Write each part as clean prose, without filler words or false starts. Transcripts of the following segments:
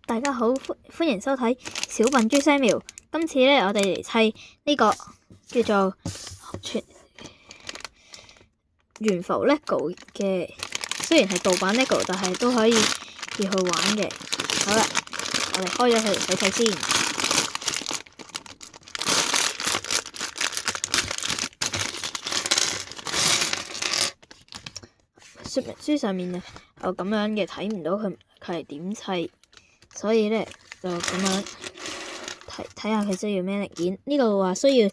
大家好，歡迎收睇小笨豬西苗。今次咧，我哋嚟砌呢個叫做懸浮 LEGO 嘅，雖然係盜版 LEGO，但係都可以去玩嘅。好啦，我哋開咗佢嚟睇睇先。說明書上面有咁樣嘅，睇唔到佢係點砌。所以咧就咁樣睇下佢需要咩零件。呢度話需要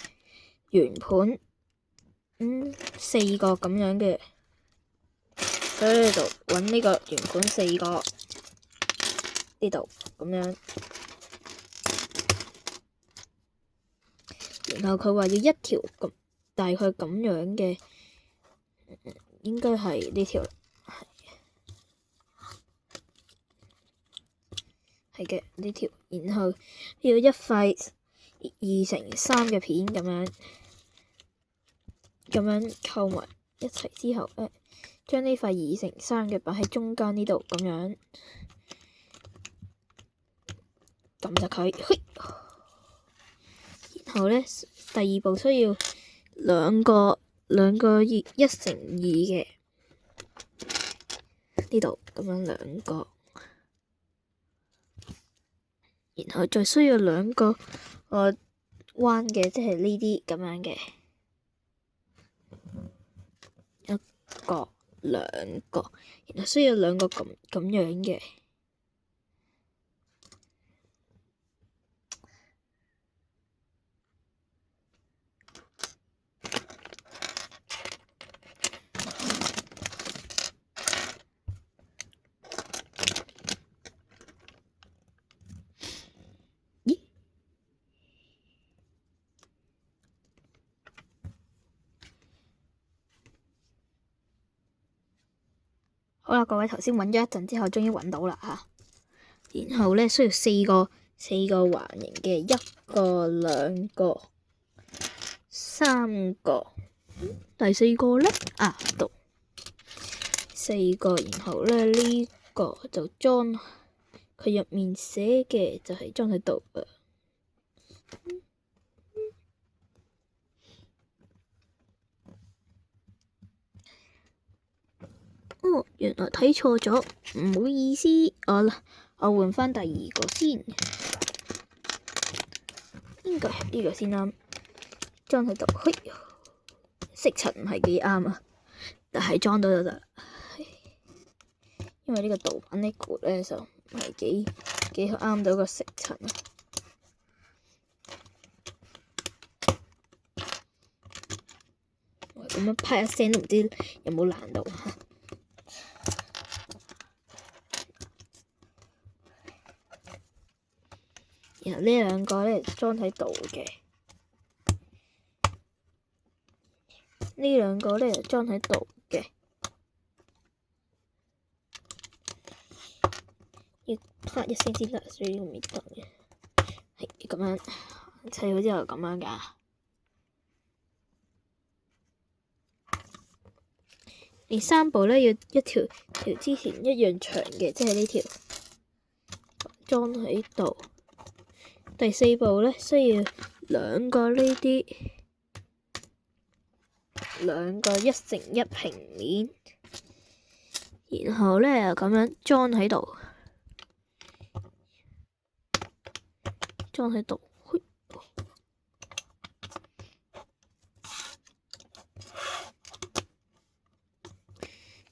圓盤，4個咁樣嘅，所以就揾呢個圓盤4個，呢度咁樣。然後佢話要一條咁大概咁樣嘅，應該係呢條。係嘅，呢條，然後要一塊2×3嘅片咁樣扣埋一齊之後咧，將呢塊2×3嘅擺喺中間呢度咁樣，撳實佢。然後咧，第二步需要兩個1×2嘅，呢度咁樣2個。然後再需要2個彎嘅，即係呢啲咁樣嘅，1個2個，然後需要2個咁樣嘅。好啦，各位，頭先揾咗一陣之後，終於揾到啦嚇。然後咧，需要4個環形嘅，1個、2個、3個，第4個咧度4個。然後咧，呢個就裝佢入面寫嘅就係裝喺度啊。哦，原來睇錯咗，唔好意思，我換返第2個先，應該係呢個先啱，裝喺度。色層唔係幾啱啊，但係裝到就得啦。因為呢個盜版LEGO咧就唔係幾啱到個色層啊。咁樣啪一聲都唔知有冇爛到。然後呢2個咧裝喺度嘅，呢2個咧裝喺度嘅，要啪一聲先得，所以要滅燈嘅。係咁樣砌好之後咁樣㗎。第3步咧要一條之前一樣長嘅，即係呢條裝喺度。第4步咧需要2個呢啲，2個1×1平面，然後咧咁樣裝喺度，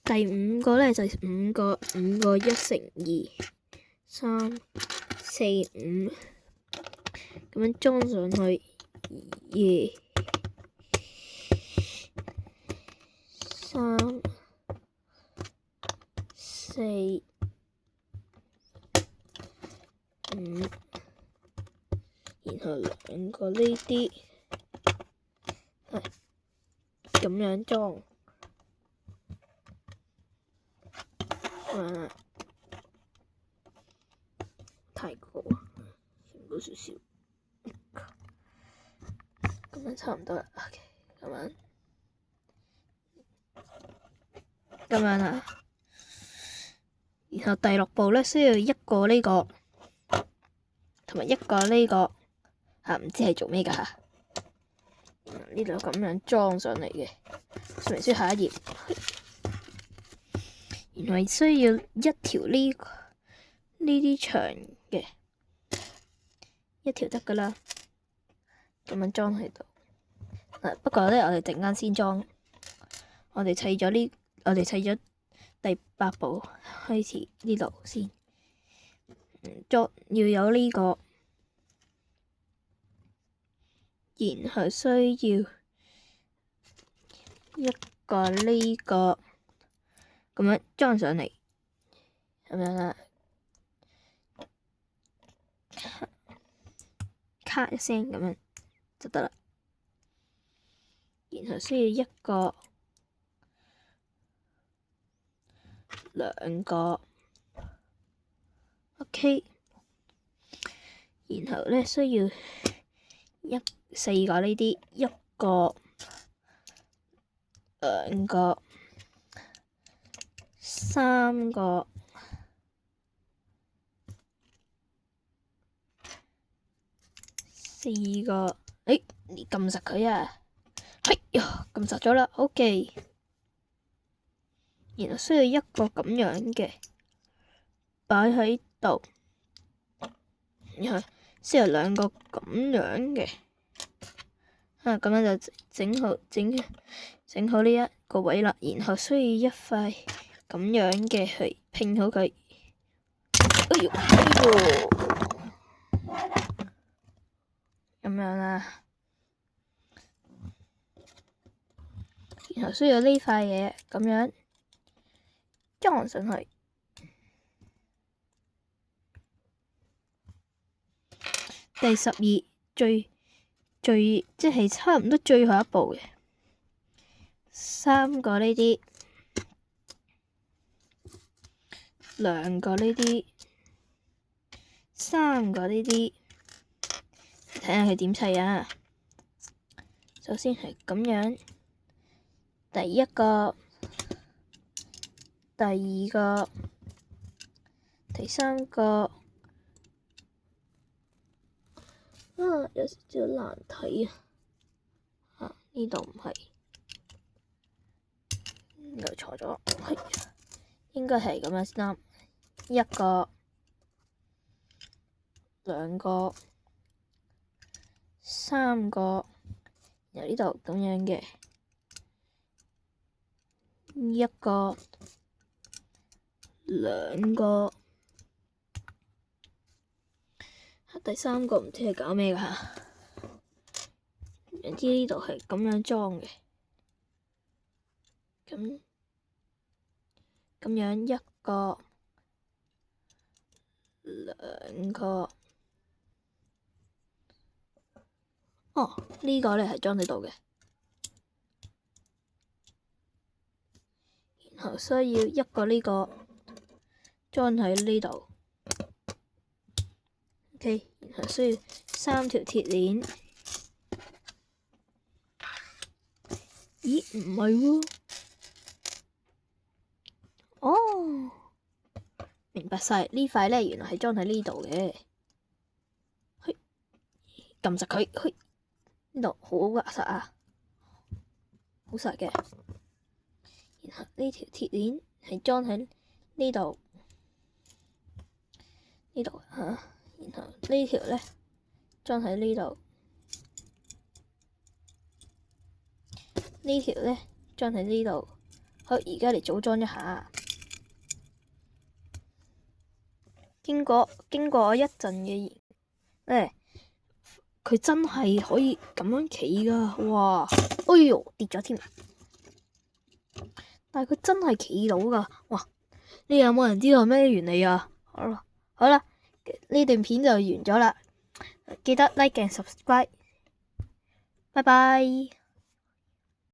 第5個咧就係5個1×2，3、4、5。咁樣裝上去，2、3、4、5，然後2個呢啲，咁樣裝，太過，全部少少。咁樣差唔多啦，咁樣啦。然後第6步咧需要1個呢個同埋一個呢個嚇，唔知係做咩㗎嚇。呢度咁樣裝上嚟嘅，說明書下一頁。原來需要一條呢啲長嘅一條得㗎啦，咁樣裝喺度。不過咧，我哋陣間先裝。我哋砌咗第8步，開始呢度先。要有呢個，然後需要一個呢個咁樣裝上嚟，咁樣啦，咔一聲咁樣就得啦。然後需要一個、兩個 ，OK。然後咧需要4個呢啲，一個、兩個、3個、4個。你撳實佢啊！撳實咗啦，OK。然後需要一個咁樣嘅擺喺度，然後需要2個咁樣嘅，咁樣就整好呢一個位啦。然後需要一塊咁樣嘅去拼好佢。咁樣啦。然後需要呢塊嘢咁樣裝上去。第12最即係差唔多最後一步嘅，3個呢啲，2個呢啲，3個呢啲，睇下佢點砌啊！首先係咁樣，第一個、第二個、第3個。有少少難睇啊！呢度唔係，又錯咗，應該係咁樣先啱。一個、2個、3個，然後呢度咁樣嘅，一個、2個。第3個唔知係搞咩㗎嚇，總之呢度係咁樣裝嘅，咁樣一個、2個，呢個咧係裝喺度嘅，然後需要一個呢個裝喺呢度。OK， 然後需要3條鐵鏈。咦？唔係喎。哦，明白晒。呢塊咧原來係裝喺呢度嘅。撳實佢。呢度好實啊，好實嘅。然後呢條鐵鏈係裝喺呢度，然後呢條咧裝喺呢度，呢條咧裝喺呢度。好，而家嚟組裝一下。經過一陣嘅咧，佢真係可以咁樣企㗎，哇！哎呦，跌咗添。但係佢真係企到㗎，哇！你有冇人知道咩原理啊？好啦。呢段片就完咗啦，記得 like and subscribe，拜拜。